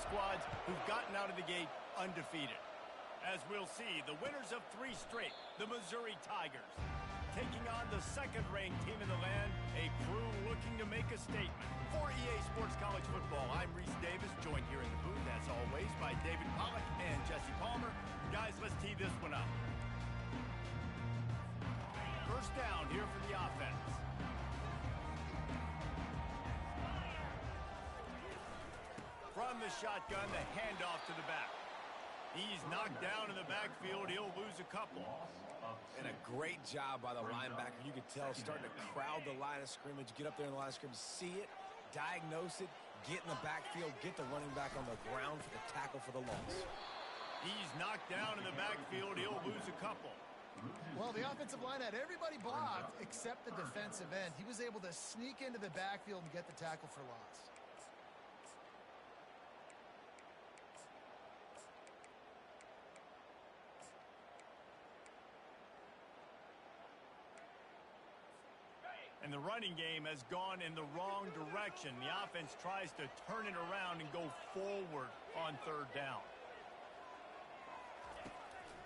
squads who've gotten out of the gate undefeated. As we'll see, the winners of 3 straight, the Missouri Tigers, taking on the second-ranked team in the land, a crew looking to make a statement. For EA Sports College Football, I'm Reese Davis, joined here in the booth, as always, by David Pollack and Jesse Palmer. Guys, let's tee this one up. First down here for the offense. From the shotgun, the handoff to the back. He's knocked down in the backfield. He'll lose a couple. And a great job by the linebacker. You could tell starting to crowd the line of scrimmage, get up there in the line of scrimmage, see it, diagnose it, get in the backfield, get the running back on the ground for the tackle for the loss. He's knocked down in the backfield. He'll lose a couple. Well, the offensive line had everybody blocked except the defensive end. He was able to sneak into the backfield and get the tackle for loss. And the running game has gone in the wrong direction. The offense tries to turn it around and go forward on third down.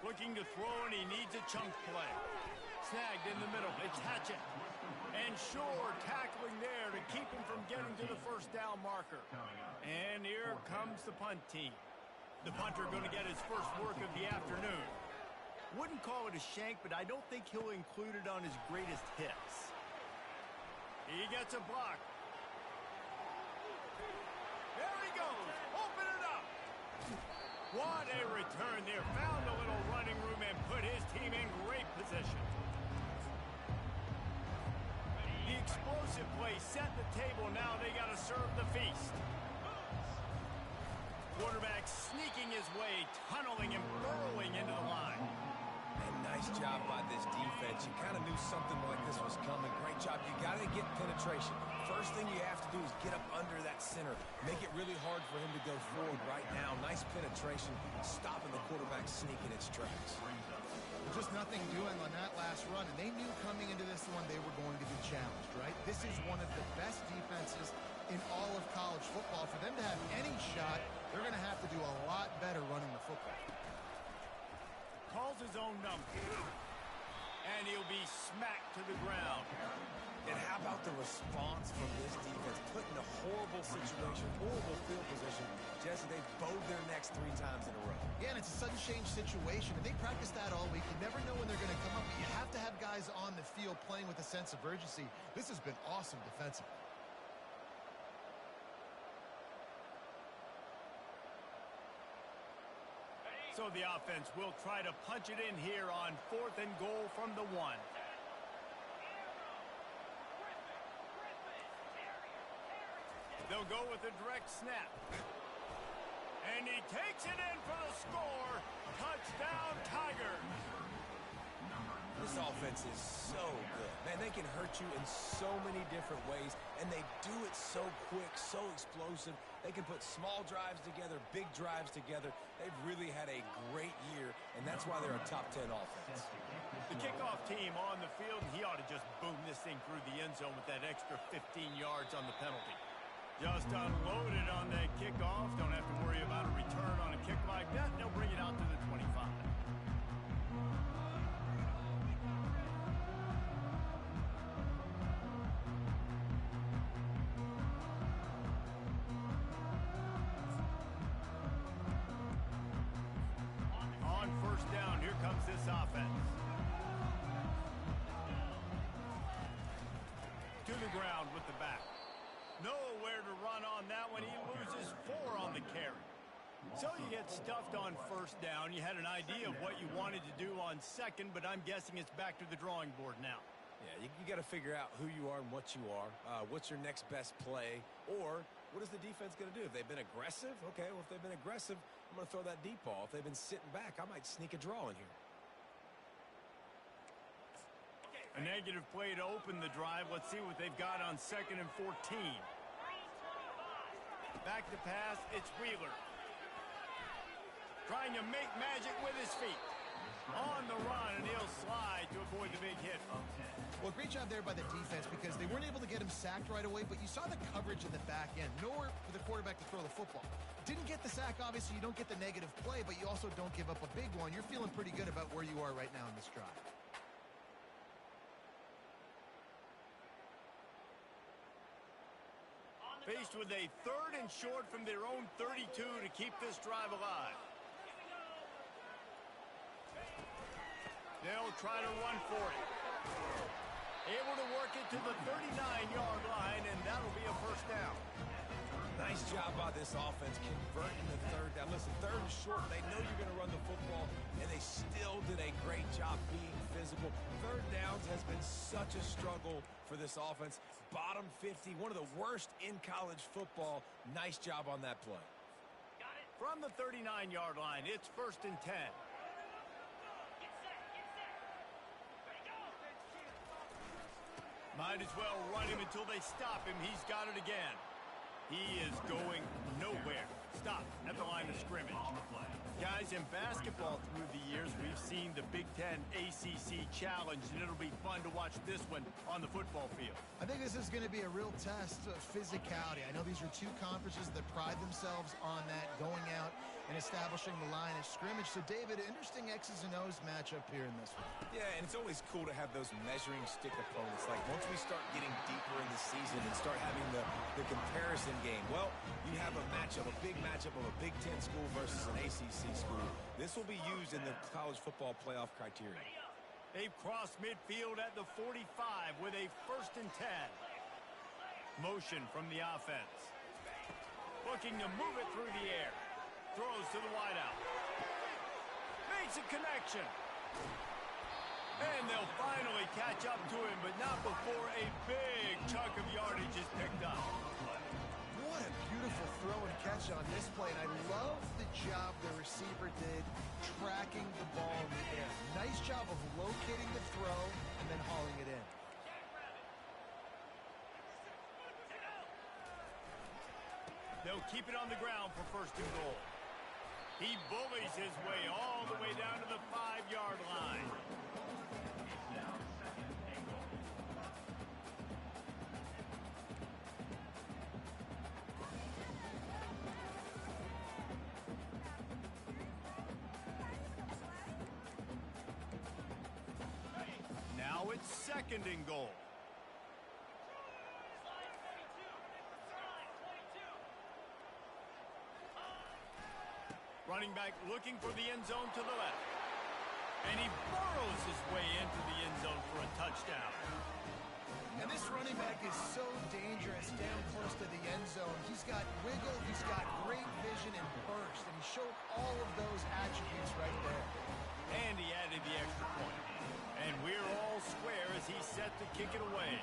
Looking to throw, and he needs a chunk play. Snagged in the middle. It's Hatchett. And Shore tackling there to keep him from getting to the first down marker. And here comes the punt team. The punter going to get his first work of the afternoon. Wouldn't call it a shank, but I don't think he'll include it on his greatest hits. He gets a block. There he goes. Open it up. What a return there. Found a little running room and put his team in great position. The explosive play set the table. Now they got to serve the feast. Quarterback sneaking his way, tunneling and burrowing into the line. And nice job by this defense. You kind of knew something like this was coming. Great job. You got to get penetration. First thing you have to do is get up under that center. Make it really hard for him to go forward right now. Nice penetration, stopping the quarterback sneaking its tracks. Just nothing doing on that last run, and they knew coming into this one they were going to be challenged, right? This is one of the best defenses in all of college football. For them to have any shot, they're going to have to do a lot better running the football. Calls his own number. And he'll be smacked to the ground. And how about the response from this defense? Put in a horrible situation, horrible field position. Jesse, they bowed their necks 3 times in a row. Yeah, and it's a sudden change situation. And they practice that all week. You never know when they're going to come up. But you have to have guys on the field playing with a sense of urgency. This has been awesome defensively. So the offense will try to punch it in here on 4th and goal from the 1. They'll go with a direct snap. And he takes it in for the score. Touchdown, Tigers. This offense is so good. Man, they can hurt you in so many different ways, and they do it so quick, so explosive. They can put small drives together, big drives together. They've really had a great year, and that's why they're a top 10 offense. The kickoff team on the field, and he ought to just boom this thing through the end zone with that extra 15 yards on the penalty. Just unloaded on that kickoff. Don't have to worry about a return on a kick like that. They'll bring it out to the 25. Here comes this offense. To the ground with the back. Nowhere to run on that one. He loses 4 on the carry. So you get stuffed on first down. You had an idea of what you wanted to do on second, but I'm guessing it's back to the drawing board now. Yeah, you got to figure out who you are and what you are. What's your next best play? Or what is the defense going to do? If they've been aggressive, okay, well, if they've been aggressive, I'm going to throw that deep ball. If they've been sitting back, I might sneak a draw in here. A negative play to open the drive. Let's see what they've got on 2nd and 14. Back to pass, it's Wheeler. Trying to make magic with his feet. On the run, and he'll slide to avoid the big hit. Well, great job there by the defense because they weren't able to get him sacked right away, but you saw the coverage in the back end. Nowhere for the quarterback to throw the football. Didn't get the sack, obviously. You don't get the negative play, but you also don't give up a big one. You're feeling pretty good about where you are right now in this drive. Faced with a 3rd and short from their own 32 to keep this drive alive. They'll try to run for it. Able to work it to the 39-yard line, and that'll be a first down. Nice job by this offense converting the 3rd down. Listen, 3rd and short, they know you're going to run the football, and they still did a great job being physical. 3rd downs has been such a struggle for this offense. Bottom 50, one of the worst in college football. Nice job on that play. From the 39-yard line, it's 1st and 10. Might as well run him until they stop him. He's got it again. He is going nowhere. Stop at the line of scrimmage. Guys, in basketball through the years, we've seen the Big Ten ACC Challenge, and it'll be fun to watch this one on the football field. I think this is going to be a real test of physicality. I know these are two conferences that pride themselves on that, going out and establishing the line of scrimmage. So, David, interesting X's and O's matchup here in this one. Yeah, and it's always cool to have those measuring stick opponents. Like, once we start getting deeper in the season and start having the comparison game, well, you have a matchup, a big matchup of a Big Ten school versus an ACC school. This will be used in the college football playoff criteria. They've crossed midfield at the 45 with a 1st and 10. Motion from the offense. Looking to move it through the air. Throws to the wideout. Makes a connection. And they'll finally catch up to him, but not before a big chunk of yardage is picked up. What a beautiful throw and catch on this play, and I love the job the receiver did tracking the ball in the air. Nice job of locating the throw and then hauling it in. They'll keep it on the ground for 1st and goal. He bullies his way all the way down to the 5-yard line. Now it's 2nd and goal. Running back looking for the end zone to the left. And he burrows his way into the end zone for a touchdown. And this running back is so dangerous down close to the end zone. He's got wiggle, he's got great vision and burst, and he showed all of those attributes right there. And he added the extra point. And we're all square as he's set to kick it away.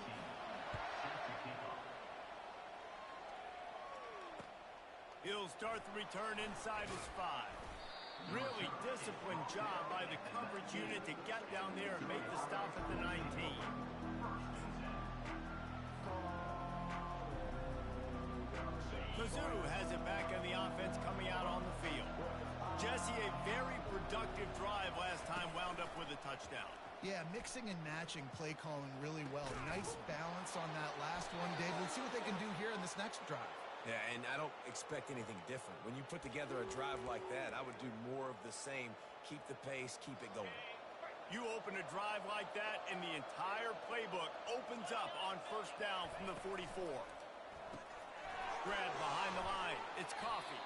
He'll start the return inside his 5. Really disciplined job by the coverage unit to get down there and make the stop at the 19. Mizzou has it back on the offense coming out on the field. Jesse, a very productive drive last time, wound up with a touchdown. Yeah, mixing and matching play calling really well. Nice balance on that last one, Dave. Let's see what they can do here in this next drive. Yeah, and I don't expect anything different. When you put together a drive like that, I would do more of the same. Keep the pace, keep it going. You open a drive like that, and the entire playbook opens up on 1st down from the 44. Grab behind the line. It's Coffee.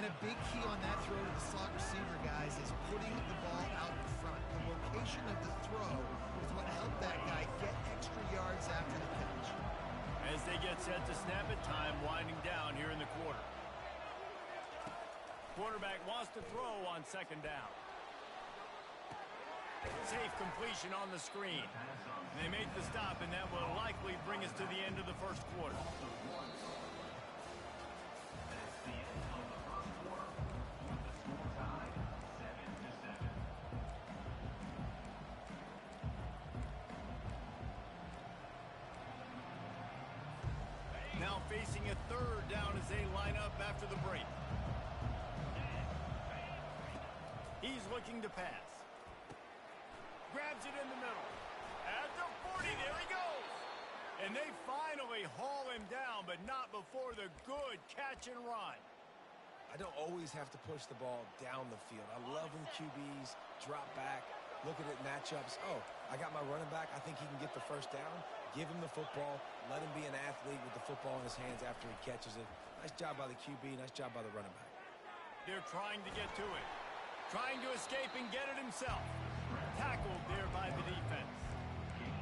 And a big key on that throw to the slot receiver, guys, is putting the ball out in front. The location of the throw is what helped that guy get extra yards after the catch. As they get set to snap it, time winding down here in the quarter. Quarterback wants to throw on 2nd down. Safe completion on the screen. They make the stop, and that will likely bring us to the end of the 1st quarter. Now facing a 3rd down as they line up after the break. He's looking to pass. grabs it in the middle. At the 40, there he goes. And they finally haul him down, but not before the good catch and run. I don't always have to push the ball down the field. I love when QBs drop back, looking at matchups. Oh, I got my running back. I think he can get the first down. Give him the football. Let him be an athlete with the football in his hands after he catches it. Nice job by the QB. Nice job by the running back. They're trying to get to it. Trying to escape and get it himself. Tackled there by the defense.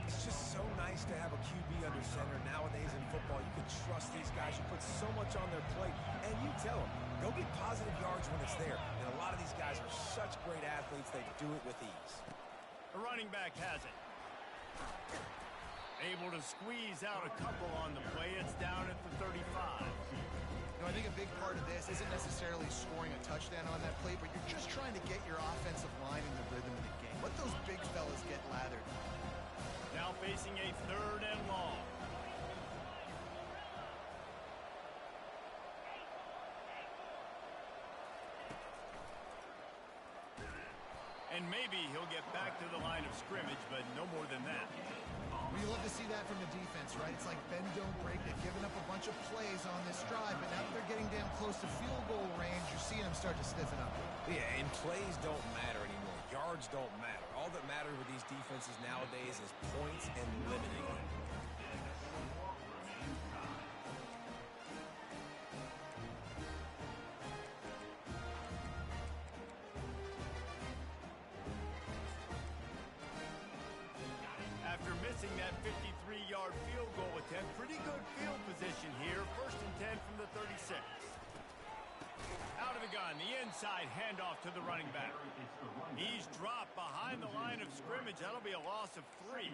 It's just so nice to have a QB under center. Nowadays in football, you can trust these guys. You put so much on their plate, and you tell them, go get positive yards when it's there. And a lot of these guys are such great athletes, they do it with ease. The running back has it. Able to squeeze out a couple on the play. It's down at the 35. I think a big part of this isn't necessarily scoring a touchdown on that play, but you're just trying to get your offensive line in the rhythm of the game. Let those big fellas get lathered. Now facing a 3rd and long. And maybe he'll get back to the line of scrimmage, but no more than that. We love to see that from the defense, right? It's like bend, don't break. They've given up a bunch of plays on this drive, but now that they're getting damn close to field goal range, you're seeing them start to stiffen up. Yeah, and plays don't matter anymore. Yards don't matter. All that matters with these defenses nowadays is points and limiting them. After missing that 53-yard field goal attempt, pretty good field position here. 1st and 10 from the 36. Out of the gun, the inside handoff to the running back. He's dropped behind the line of scrimmage. That'll be a loss of 3.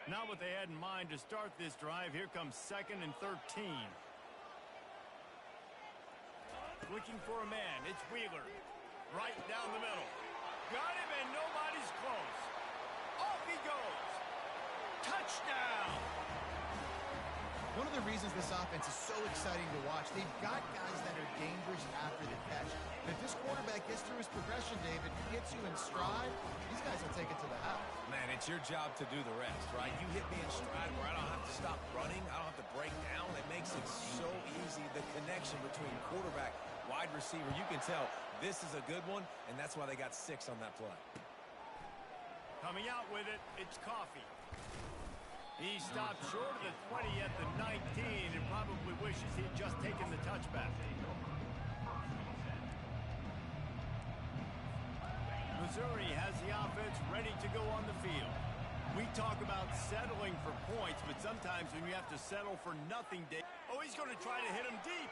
Not what they had in mind to start this drive. Here comes 2nd and 13. Looking for a man. It's Wheeler. Right down the middle. Got him, and nobody's close. Off he goes. Touchdown! One of the reasons this offense is so exciting to watch, they've got guys that are dangerous after the catch. And if this quarterback gets through his progression, David, gets you in stride, these guys will take it to the house. Man, it's your job to do the rest, right? You hit me in stride where I don't have to stop running. I don't have to break down. It makes it so easy. The connection between quarterback, wide receiver, you can tell this is a good one, and that's why they got 6 on that play. Coming out with it, it's Coffee. He stopped short of the 20 at the 19 and probably wishes he'd just taken the touchback. Missouri has the offense ready to go on the field. We talk about settling for points, but sometimes when you have to settle for nothing, oh, he's going to try to hit him deep.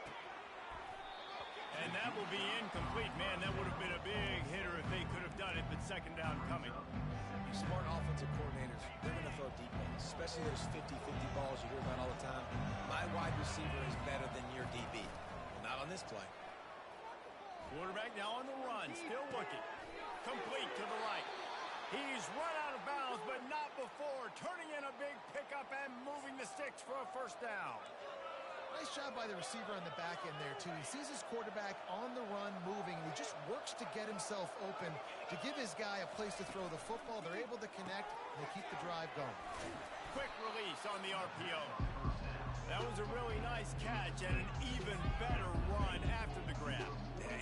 And that will be incomplete. Man, that would have been a big hitter if they could have done it, but 2nd down coming. Smart offensive coordinators, they're going to throw deep balls, especially those 50-50 balls you hear about all the time. My wide receiver is better than your DB. Well, not on this play. Quarterback now on the run, still looking. Complete to the right. He's run out of bounds, but not before. Turning in a big pickup and moving the sticks for a 1st down. Nice job by the receiver on the back end there, too. He sees his quarterback on the run moving, and he just works to get himself open to give his guy a place to throw the football. They're able to connect, and they keep the drive going. Quick release on the RPO. That was a really nice catch and an even better run after the grab.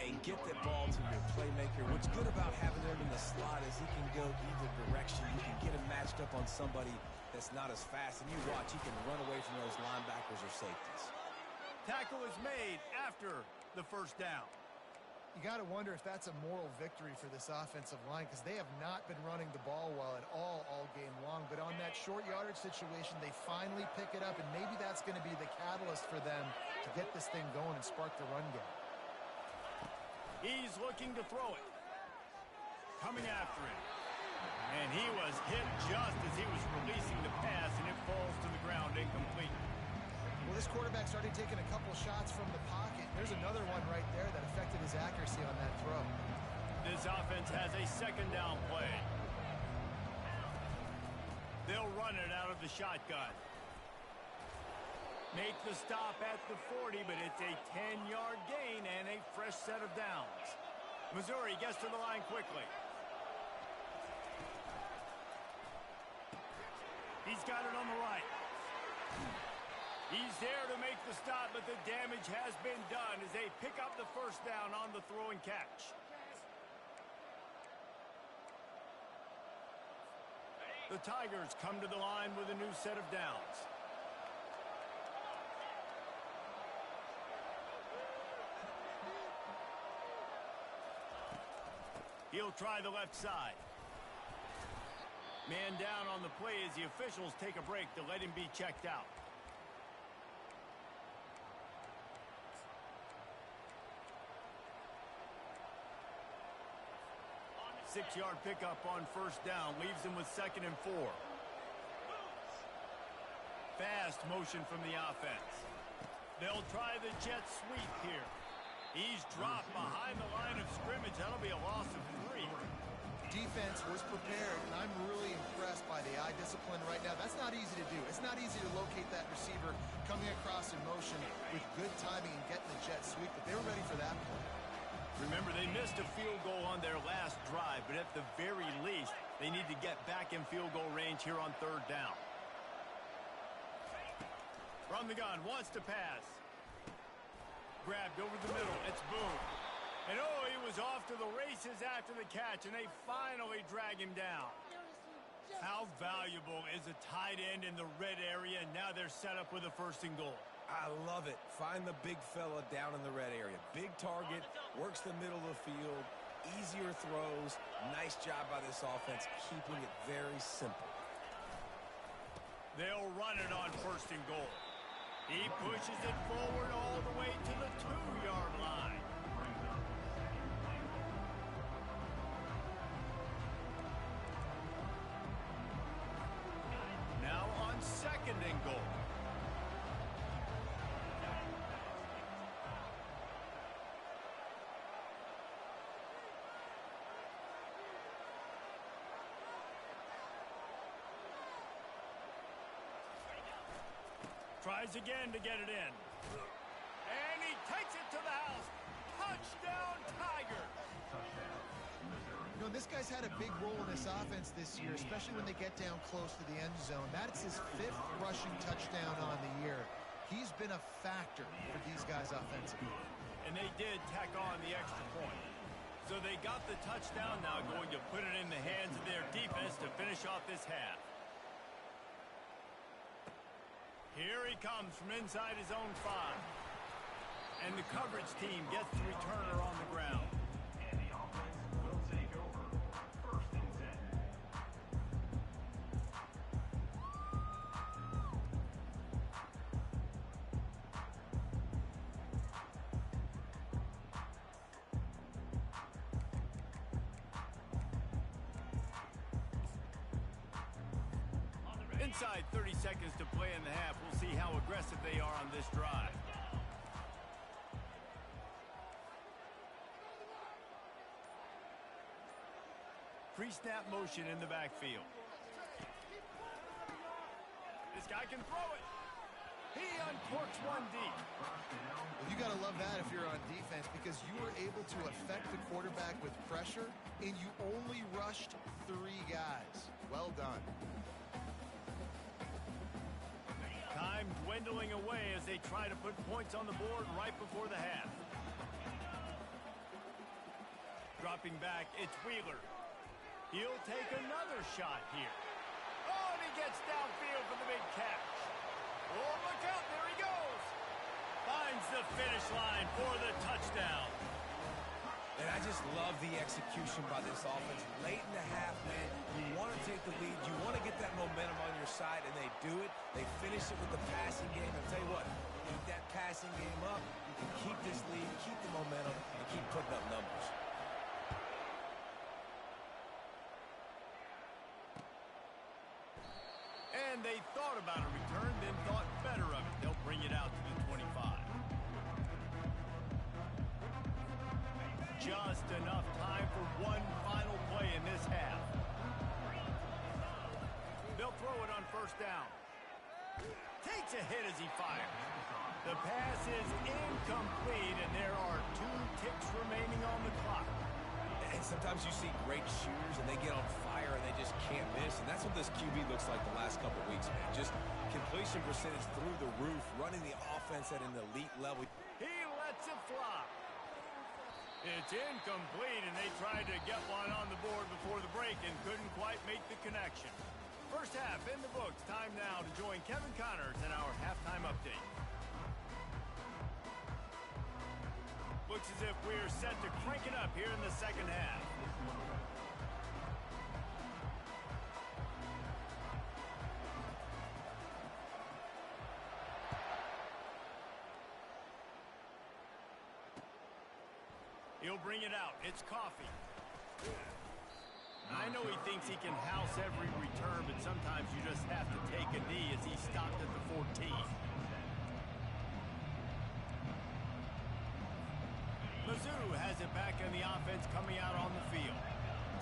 And get that ball to your playmaker. What's good about having him in the slot is he can go either direction. You can get him matched up on somebody that's not as fast, and you watch, he can run away from those linebackers or safeties. Tackle is made after the 1st down. You got to wonder if that's a moral victory for this offensive line, because they have not been running the ball well at all game long. But on that short yardage situation, they finally pick it up, and maybe that's going to be the catalyst for them to get this thing going and spark the run game. He's looking to throw it. Coming after him. And he was hit just as he was releasing the pass, and it falls to the ground incomplete. Well, this quarterback's already taken a couple shots from the pocket. There's another one right there that affected his accuracy on that throw. This offense has a 2nd down play. They'll run it out of the shotgun. Make the stop at the 40, but it's a 10-yard gain and a fresh set of downs. Missouri gets to the line quickly. He's got it on the right. He's there to make the stop, but the damage has been done as they pick up the first down on the throw and catch. The Tigers come to the line with a new set of downs. He'll try the left side. Man down on the play as the officials take a break to let him be checked out. Six-yard pickup on first down leaves him with 2nd and 4. Fast motion from the offense. They'll try the jet sweep here. He's dropped behind the line of scrimmage. That'll be a loss of 3. Defense was prepared, and I'm really impressed by the eye discipline right now. That's not easy to do. It's not easy to locate that receiver coming across in motion with good timing and getting the jet sweep, but they were ready for that play. Remember, they missed a field goal on their last drive, but at the very least, they need to get back in field goal range here on 3rd down. From the gun, wants to pass. Grabbed over the middle. It's Boone. And oh, he was off to the races after the catch, and they finally drag him down. How valuable is a tight end in the red area, and now they're set up with a 1st and goal. I love it. Find the big fella down in the red area. Big target, works the middle of the field, easier throws. Nice job by this offense, keeping it very simple. They'll run it on 1st and goal. He pushes it forward all the way to the 2-yard line. Now on 2nd and goal. Tries again to get it in. And he takes it to the house. Touchdown, Tigers. You know, this guy's had a big role in this offense this year, especially when they get down close to the end zone. That's his 5th rushing touchdown on the year. He's been a factor for these guys offensively. And they did tack on the extra point. So they got the touchdown, now going to put it in the hands of their defense to finish off this half. Here he comes from inside his own 5. And the coverage team gets the returner on the ground. And the offense will take over 1st and 10. Inside 30 seconds to play in the half. We'll see how aggressive they are on this drive. Pre-snap motion in the backfield. This guy can throw it. He uncorks one deep. Well, you got to love that if you're on defense, because you were able to affect the quarterback with pressure, and you only rushed 3 guys. Well done. Time dwindling away as they try to put points on the board right before the half. Dropping back, it's Wheeler. He'll take another shot here. Oh, and he gets downfield for the big catch. Oh, look out, there he goes. Finds the finish line for the touchdown. And I just love the execution by this offense. Late in the half, man, you want to take the lead. You want to get that momentum on your side, and they do it. They finish it with the passing game. I'll tell you what, keep that passing game up. You can keep this lead, keep the momentum, and keep putting up numbers. And they thought about a return, then thought better of it. They'll bring it out to the 25. Just enough time for one final play in this half. They'll throw it on 1st down. Takes a hit as he fires. The pass is incomplete, and there are 2 ticks remaining on the clock. And sometimes you see great shooters, and they get on fire, and they just can't miss. And that's what this QB looks like the last couple weeks, man. Just completion percentage through the roof, running the offense at an elite level. He lets it fly. It's incomplete, and they tried to get one on the board before the break and couldn't quite make the connection. First half in the books. Time now to join Kevin Connors in our halftime update. Looks as if we're set to crank it up here in the second half. He'll bring it out. It's Coffee. I know he thinks he can house every return, but sometimes you just have to take a knee as he stopped at the 14. Mizzou has it back in the offense coming out on the field.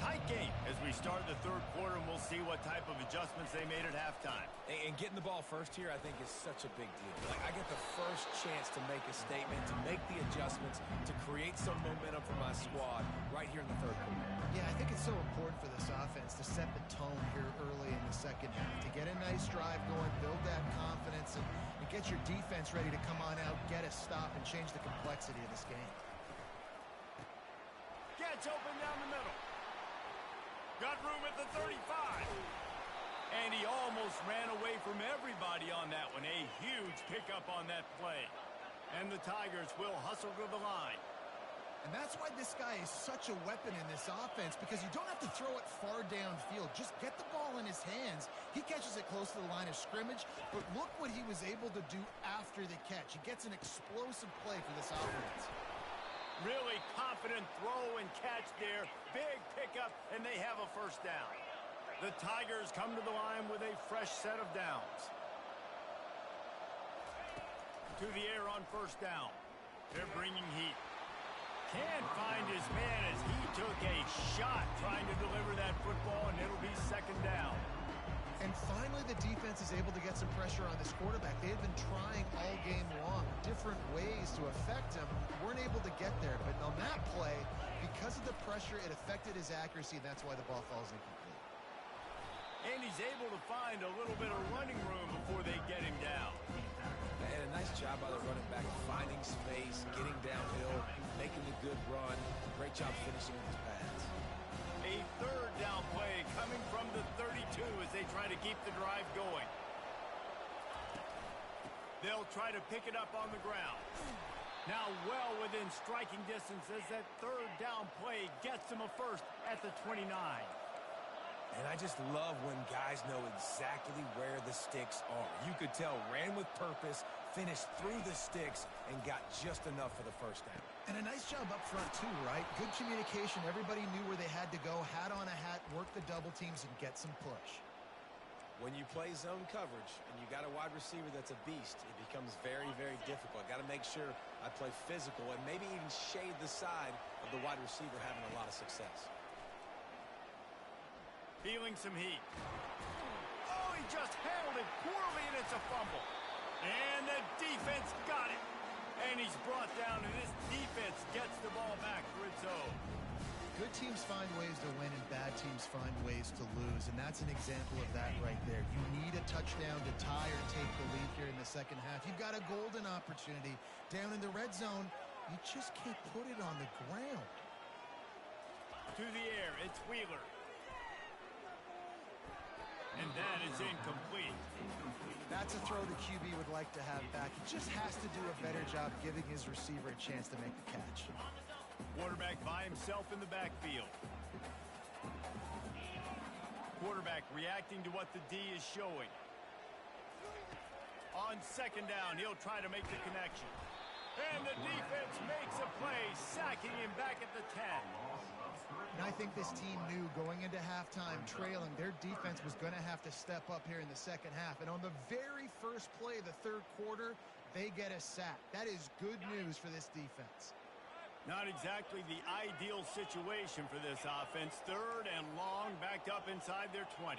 Tight game as we start the third quarter, and we'll see what type of adjustments they made at halftime. And getting the ball first here, I think, is such a big deal. Like, I get the first chance to make a statement, to make the adjustments, to create some momentum for my squad right here in the third quarter. Yeah, I think it's so important for this offense to set the tone here early in the second half, to get a nice drive going, build that confidence, and get your defense ready to come on out, get a stop, and change the complexity of this game. Gets open down the middle. Got room at the 35. And he almost ran away from everybody on that one. A huge pickup on that play. And the Tigers will hustle to the line. And that's why this guy is such a weapon in this offense, because you don't have to throw it far downfield. Just get the ball in his hands. He catches it close to the line of scrimmage, but look what he was able to do after the catch. He gets an explosive play for this offense. Really confident throw and catch there. Big pickup, and they have a first down. The Tigers come to the line with a fresh set of downs. To the air on first down. They're bringing heat. Can't find his man as he took a shot trying to deliver that football, and it'll be second down. And finally, the defense is able to get some pressure on this quarterback. They've been trying all game long, different ways to affect him. Weren't able to get there, but on that play, because of the pressure, it affected his accuracy, and that's why the ball falls incomplete. And he's able to find a little bit of running room before they get him down. And a nice job by the running back, finding space, getting downhill, making the good run. Great job finishing with his pads. A third down play coming from the 32 as they try to keep the drive going. They'll try to pick it up on the ground. Now well within striking distance as that third down play gets them a first at the 29. And I just love when guys know exactly where the sticks are. You could tell, ran with purpose, finished through the sticks, and got just enough for the first down. And a nice job up front, too, right? Good communication. Everybody knew where they had to go, hat on a hat, work the double teams, and get some push. When you play zone coverage and you got a wide receiver that's a beast, it becomes very, very difficult. Got to make sure I play physical and maybe even shade the side of the wide receiver having a lot of success. Feeling some heat. Oh, he just handled it poorly, and it's a fumble. And the defense got it. And he's brought down, and this defense gets the ball back for its own. Good teams find ways to win, and bad teams find ways to lose, and that's an example of that right there. You need a touchdown to tie or take the lead here in the second half. You've got a golden opportunity down in the red zone. You just can't put it on the ground. To the air, it's Wheeler. And that is incomplete. That's a throw the QB would like to have back. He just has to do a better job giving his receiver a chance to make the catch. Quarterback by himself in the backfield. Quarterback reacting to what the D is showing. On second down, he'll try to make the connection. And the defense makes a play, sacking him back at the 10. And I think this team knew going into halftime trailing, their defense was going to have to step up here in the second half. And on the very first play of the third quarter, they get a sack. That is good news for this defense. Not exactly the ideal situation for this offense. Third and long, backed up inside their 20.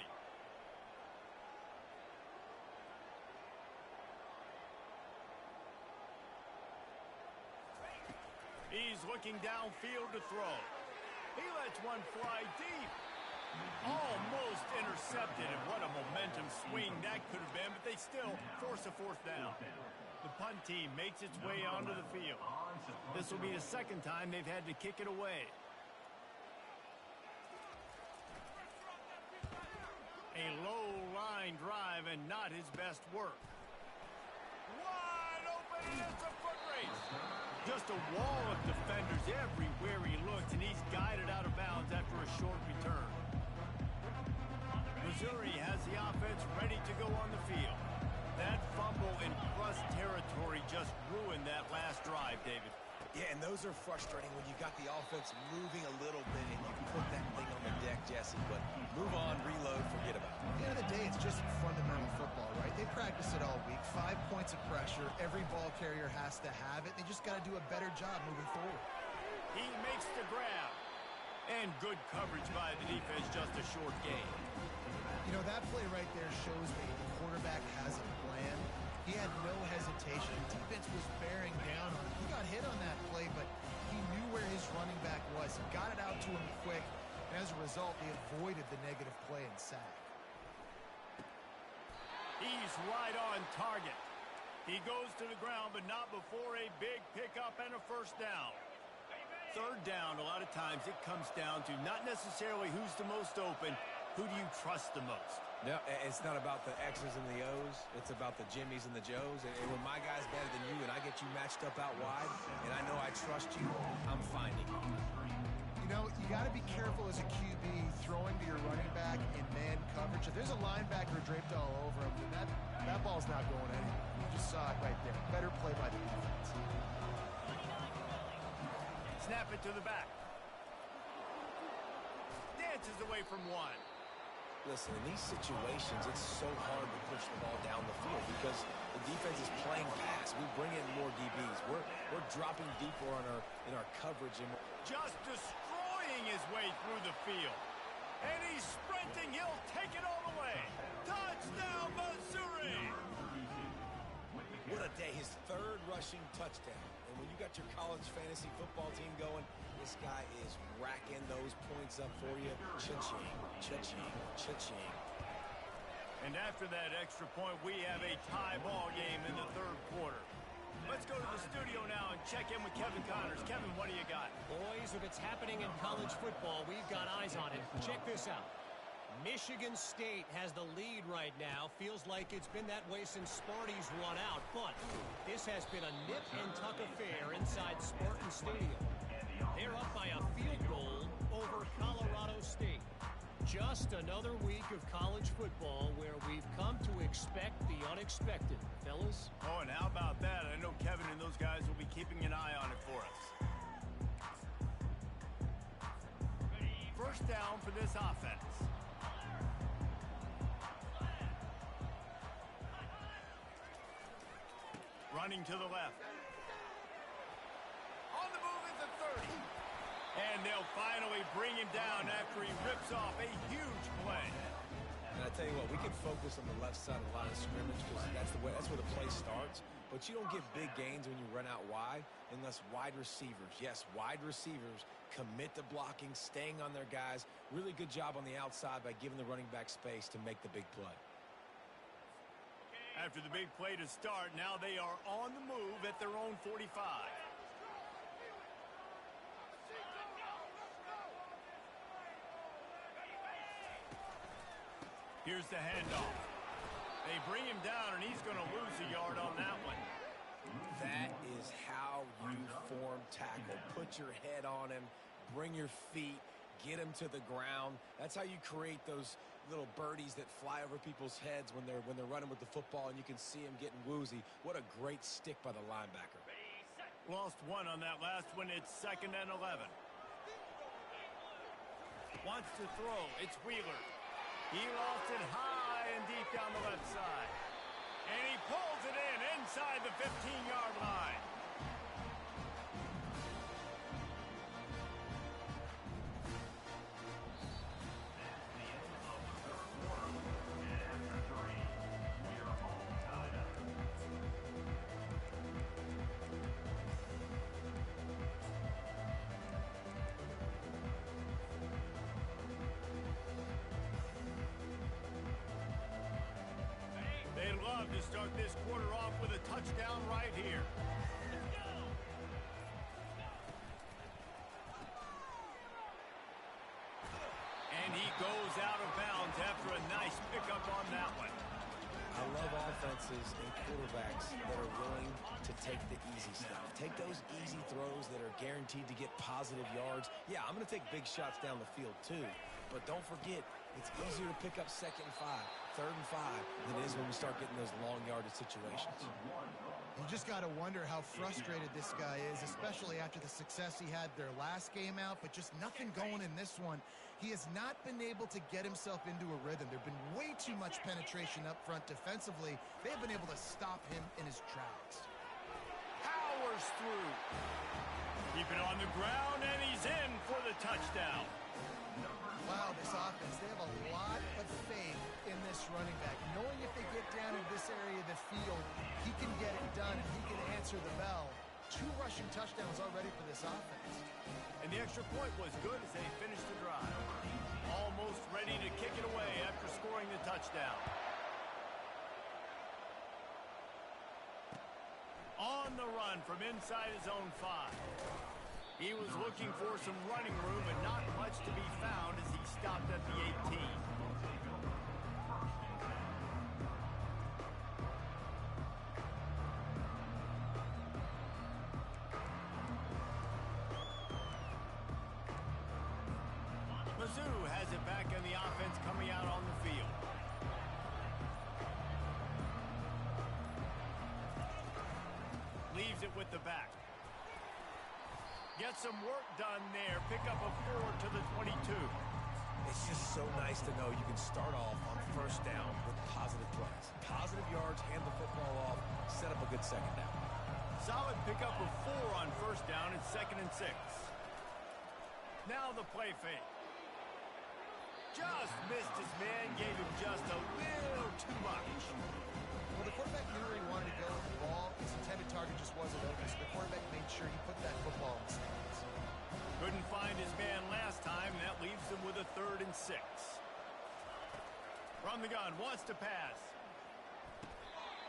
He's looking downfield to throw. He lets one fly deep. Almost intercepted, and what a momentum swing that could have been, but they still force a fourth down. The punt team makes its way onto the field. This will be the second time they've had to kick it away. A low line drive and not his best work. Wide open, and it's a foot race. Just a wall of defenders everywhere he looks, and he's guided out of bounds after a short return. Missouri has the offense ready to go on the field. That fumble in crust territory just ruined that last drive, David. Yeah, and those are frustrating when you got the offense moving a little bit and you put that thing on the deck, Jesse. But move on, reload, forget about it. At the end of the day, it's just fundamental football, right? They practice it all week. 5 points of pressure. Every ball carrier has to have it. They just got to do a better job moving forward. He makes the grab. And good coverage by the defense, just a short gain. You know, that play right there shows me the quarterback has a plan. He had no hesitation. The defense was bearing down on him. He got hit on that play, but he knew where his running back was. He got it out to him quick, and as a result, they avoided the negative play and sack. He's right on target. He goes to the ground, but not before a big pickup and a first down. Third down, a lot of times it comes down to not necessarily who's the most open, who do you trust the most? No, it's not about the X's and the O's. It's about the Jimmies and the Joes. And when my guy's better than you and I get you matched up out wide, and I know I trust you, I'm finding you. You know, you got to be careful as a QB throwing to your running back in man coverage. If there's a linebacker draped all over him, then that ball's not going anywhere. You just saw it right there. Better play by the defense. Snap it to the back. Dances away from one. Listen, in these situations, it's so hard to push the ball down the field because the defense is playing pass. We bring in more DBs. We're dropping deeper in our coverage. And just destroying his way through the field. And he's sprinting. He'll take it all the way. Touchdown, Missouri! What a day. His third rushing touchdown. And when you got your college fantasy football team going, this guy is racking those points up for you. Cha-ching, cha-ching, cha-ching. And after that extra point, we have a tie ball game in the third quarter. Let's go to the studio now and check in with Kevin Connors. Kevin, what do you got? Boys, if it's happening in college football, we've got eyes on it. Check this out. Michigan State has the lead right now. Feels like it's been that way since Sparty's run out. But this has been a nip-and-tuck affair inside Spartan Stadium. They're up by a field goal over Colorado State. Just another week of college football where we've come to expect the unexpected, fellas. Oh, and how about that? I know Kevin and those guys will be keeping an eye on it for us. First down for this offense. Running to the left. On the move is the 30. And they'll finally bring him down after he rips off a huge play. And I tell you what, we can focus on the left side of the line of scrimmage because that's where the play starts. But you don't get big gains when you run out wide unless wide receivers, yes, wide receivers commit to blocking, staying on their guys. Really good job on the outside by giving the running back space to make the big play. After the big play to start, now they are on the move at their own 45. Here's the handoff. They bring him down, and he's going to lose a yard on that one. That is how you form tackle. Put your head on him, bring your feet, get him to the ground. That's how you create those little birdies that fly over people's heads when they're running with the football, and you can see him getting woozy. What a great stick by the linebacker. Lost one on that last one. It's 2nd and 11. Wants to throw. It's Wheeler. He lost it high and deep down the left side. And he pulls it in inside the 15-yard line. love to start this quarter off with a touchdown right here. And he goes out of bounds after a nice pickup on that one. I love offenses and quarterbacks that are willing to take the easy stuff. Take those easy throws that are guaranteed to get positive yards. Yeah, I'm going to take big shots down the field too. But don't forget, it's easier to pick up 2nd and 5, 3rd and 5 than it is when we start getting those long yardage situations. You just got to wonder how frustrated this guy is, especially after the success he had their last game out, but just nothing going in this one. He has not been able to get himself into a rhythm. There have been way too much penetration up front defensively. They've been able to stop him in his tracks. Powers through. Keep it on the ground, and he's in for the touchdown. Wow, this offense, they have a lot of faith in this running back. Knowing if they get down in this area of the field, he can get it done and he can answer the bell. 2 rushing touchdowns already for this offense. And the extra point was good as they finished the drive. Almost ready to kick it away after scoring the touchdown. On the run from inside his own 5. He was looking for some running room, and not much to be found as he stopped at the 18. Mizzou has it back in the offense coming out on the field. Leaves it with the back. Get some work done there. Pick up a 4 to the 22. It's just so nice to know you can start off on 1st down with positive plays. Positive yards, hand the football off, set up a good 2nd down. Solid pickup of 4 on 1st down and 2nd and 6. Now the play fake. Just missed his man, gave him just a little too much. Well, the quarterback knew where he wanted to go with the ball. His intended target just wasn't open, so the quarterback made sure he put that football in the stands. Couldn't find his man last time. That leaves him with a 3rd and 6. From the gun, wants to pass.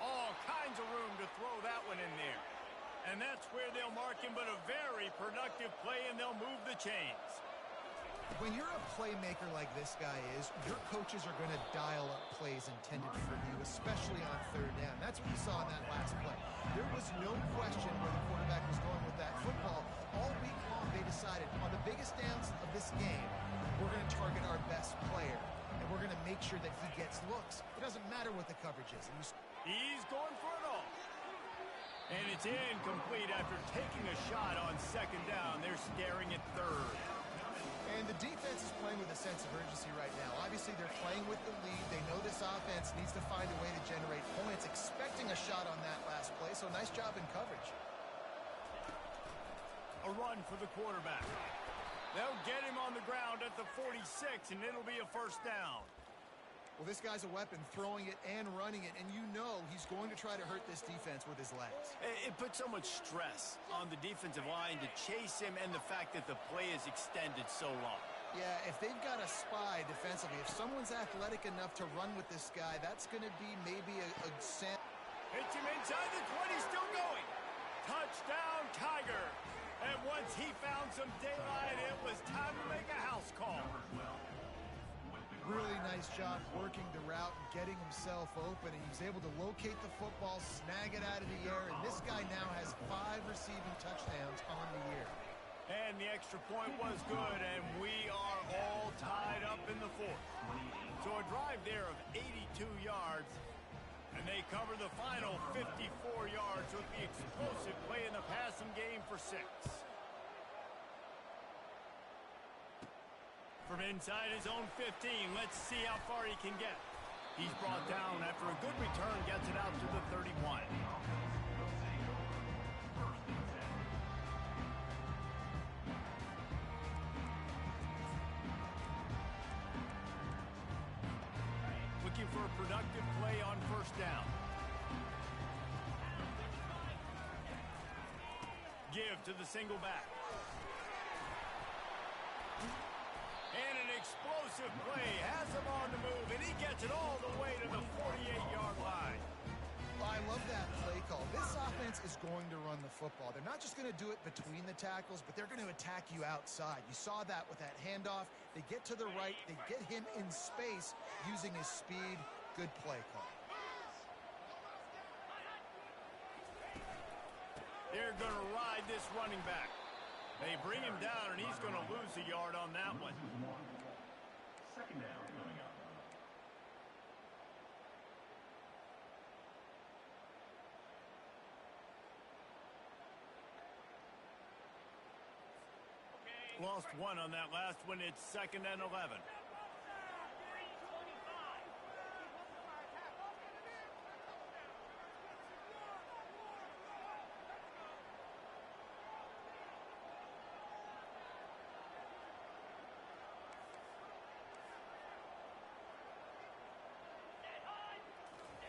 All kinds of room to throw that one in there. And that's where they'll mark him, but a very productive play, and they'll move the chains. When you're a playmaker like this guy is, your coaches are going to dial up plays intended for you, especially on 3rd down. That's what you saw in that last play. There was no question where the quarterback was going with that football. All week long, they decided on the biggest downs of this game, we're going to target our best player, and we're going to make sure that he gets looks. It doesn't matter what the coverage is. He's going for it all. And it's incomplete after taking a shot on 2nd down. They're staring at 3rd. And the defense is playing with a sense of urgency right now. Obviously, they're playing with the lead. They know this offense needs to find a way to generate points, expecting a shot on that last play, so nice job in coverage. A run for the quarterback. They'll get him on the ground at the 46, and it'll be a 1st down. Well, this guy's a weapon, throwing it and running it, and you know he's going to try to hurt this defense with his legs. It puts so much stress on the defensive line to chase him, and the fact that the play is extended so long. Yeah, if they've got a spy defensively, if someone's athletic enough to run with this guy, that's going to be maybe a Hits him inside the 20, still going. Touchdown, Tiger. And once he found some daylight, it was time to make a house call. Really nice job working the route and getting himself open. And he was able to locate the football, snag it out of the air, and this guy now has 5 receiving touchdowns on the year. And the extra point was good, and we are all tied up in the 4th. So a drive there of 82 yards, and they cover the final 54 yards with the explosive play in the passing game for 6. From inside his own 15, let's see how far he can get. He's brought down after a good return, gets it out to the 31. Looking for a productive play on 1st down. Give to the single back. And an explosive play has him on the move, and he gets it all the way to the 48-yard line. I love that play call. This offense is going to run the football. They're not just going to do it between the tackles, but they're going to attack you outside. You saw that with that handoff. They get to the right. They get him in space using his speed. Good play call. They're going to ride this running back. They bring him down, and he's going to lose a yard on that one. Second down coming up. Lost one on that last one. It's 2nd and 11.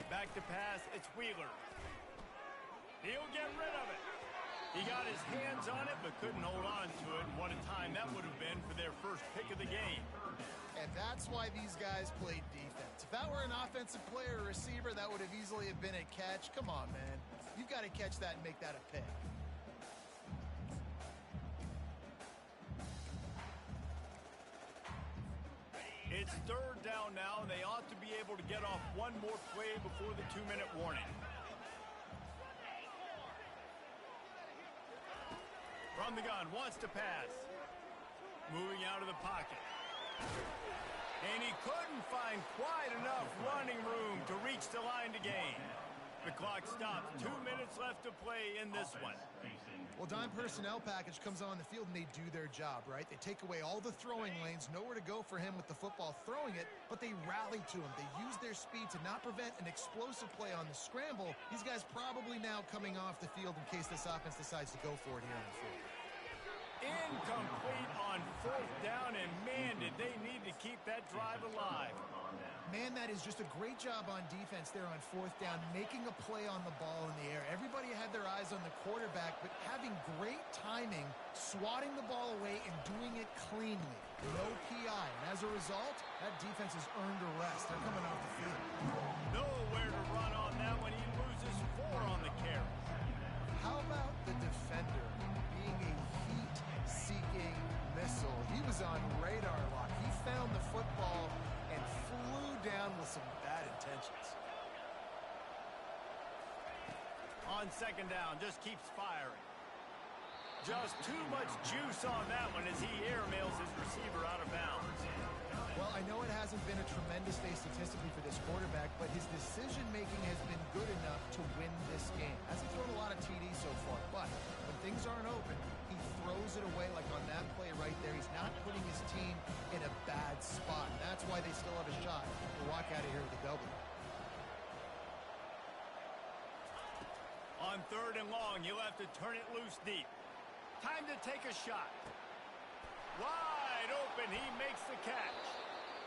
Back to pass, it's Wheeler. He'll get rid of it. He got his hands on it, but couldn't hold on to it. What a time that would have been for their first pick of the game. And that's why these guys played defense. If that were an offensive player or receiver, that would have easily have been a catch. Come on, man. You've got to catch that and make that a pick. It's 3rd down now, and they ought to be able to get off one more play before the 2-minute warning. From the gun, wants to pass. Moving out of the pocket. And he couldn't find quite enough running room to reach the line to gain. The clock stops. 2 minutes left to play in this one. Well, dime personnel package comes on the field, and they do their job, right? They take away all the throwing lanes, nowhere to go for him with the football throwing it, but they rally to him. They use their speed to not prevent an explosive play on the scramble. These guys probably now coming off the field in case this offense decides to go for it here on the field. Incomplete on 4th down, and man, did they need to keep that drive alive. Man, that is just a great job on defense there on 4th down, making a play on the ball in the air. Everybody had their eyes on the quarterback, but having great timing, swatting the ball away, and doing it cleanly. No PI, and as a result, that defense has earned a rest. They're coming off the field. Nowhere to run on that one. He loses 4 on the carry. How about the defender being a heat-seeking missile? He was on radar lock. He found the football and flew down with some bad intentions. On 2nd down, just keeps firing. Just too much juice on that one as he airmails his receiver out of bounds. Well, I know it hasn't been a tremendous day statistically for this quarterback, but his decision-making has been good enough to win this game. Hasn't thrown a lot of TDs so far, but when things aren't open, he throws it away like on that play right there. He's not putting his team in a bad spot. And that's why they still have a shot to walk out of here with a W. On 3rd and long, you'll have to turn it loose deep. Time to take a shot. Wide open, he makes the catch.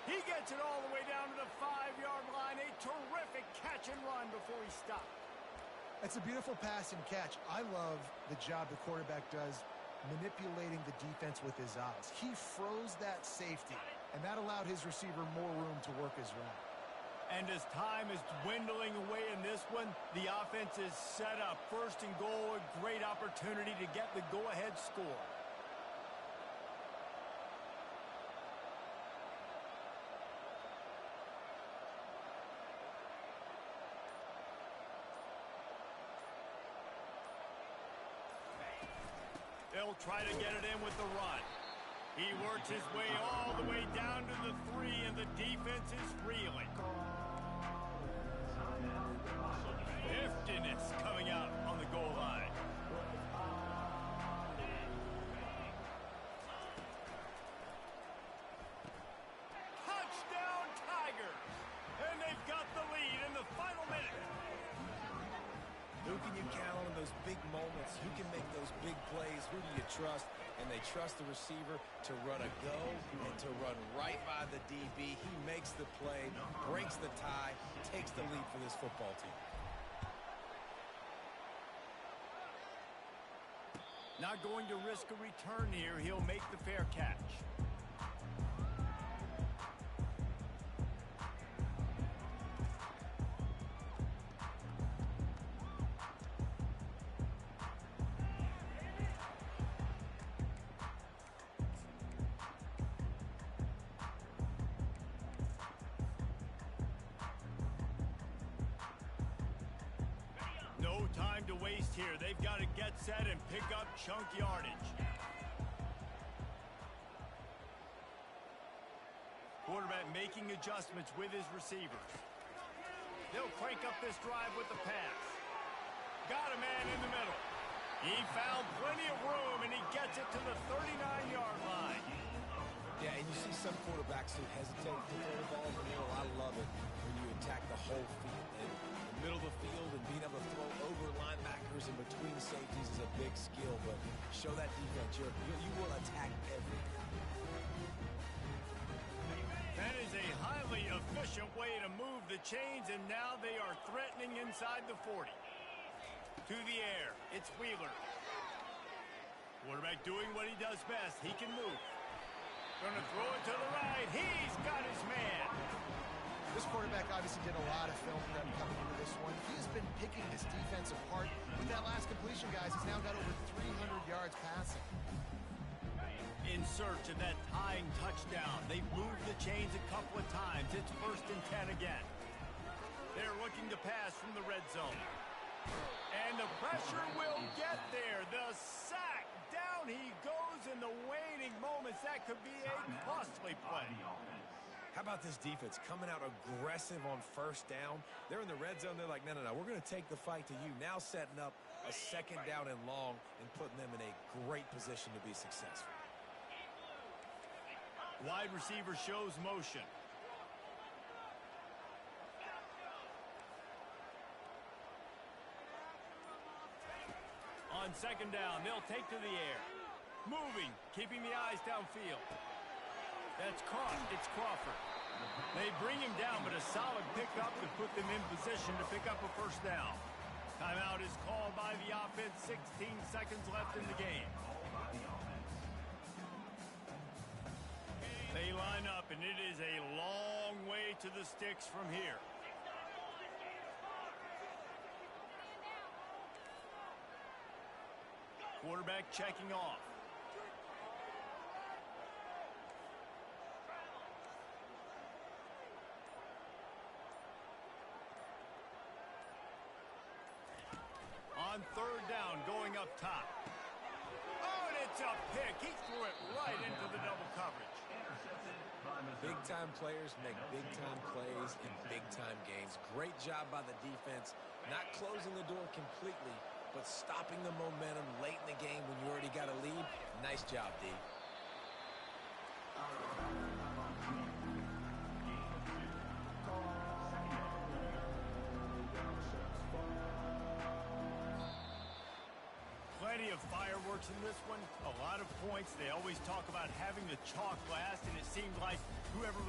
He gets it all the way down to the 5-yard line. A terrific catch and run before he stopped. It's a beautiful pass and catch. I love the job the quarterback does manipulating the defense with his eyes. He froze that safety, and that allowed his receiver more room to work his route. And as time is dwindling away in this one, the offense is set up. 1st and goal, a great opportunity to get the go-ahead score. They'll try to get it in with the run. He works his way all the way down to the 3, and the defense is reeling. Heftiness coming out on the goal line. Touchdown Tigers! And they've got the lead in the final minute. Who can you count on in those big moments? Who can make those big plays? Who do you trust? And they trust the receiver to run a go and to run right by the DB. He makes the play, breaks the tie, takes the lead for this football team. Not going to risk a return here. He'll make the fair catch. time to waste here. They've got to get set and pick up chunk yardage. Quarterback making adjustments with his receivers. They'll crank up this drive with the pass. Got a man in the middle. He found plenty of room, and he gets it to the 39-yard line. Yeah, and you see some quarterbacks who hesitate to throw the ball in the middle. I love it when you attack the whole field. And the middle of the field and being able to throw over linebackers and between safeties is a big skill. But show that defense. You will attack everything. That is a highly efficient way to move the chains, and now they are threatening inside the 40. To the air, it's Wheeler. Quarterback doing what he does best. He can move. Going to throw it to the right. He's got his man. This quarterback obviously did a lot of film prep coming into this one. He's been picking his defense apart. With that last completion, guys, he's now got over 300 yards passing. In search of that tying touchdown. They've moved the chains a couple of times. It's 1st and 10 again. They're looking to pass from the red zone. And the pressure will get there. The sack. Down he goes in the waning moments. That could be a costly play. How about this defense coming out aggressive on 1st down? They're in the red zone. They're like, no. We're going to take the fight to you. Now setting up a 2nd down and long and putting them in a great position to be successful. Wide receiver shows motion. On 2nd down, they'll take to the air. Moving, keeping the eyes downfield. That's caught. It's Crawford. They bring him down, but a solid pickup to put them in position to pick up a 1st down. Timeout is called by the offense. 16 seconds left in the game. They line up, and it is a long way to the sticks from here. Quarterback checking off. On 3rd down, going up top. Oh, and it's a pick. He threw it right into the double coverage. Big-time players make big-time plays in big-time games. Great job by the defense, not closing the door completely, but stopping the momentum late in the game when you already got a lead. Nice job, D. Plenty of fireworks in this one. A lot of points. They always talk about having the chalk last, and it seemed like whoever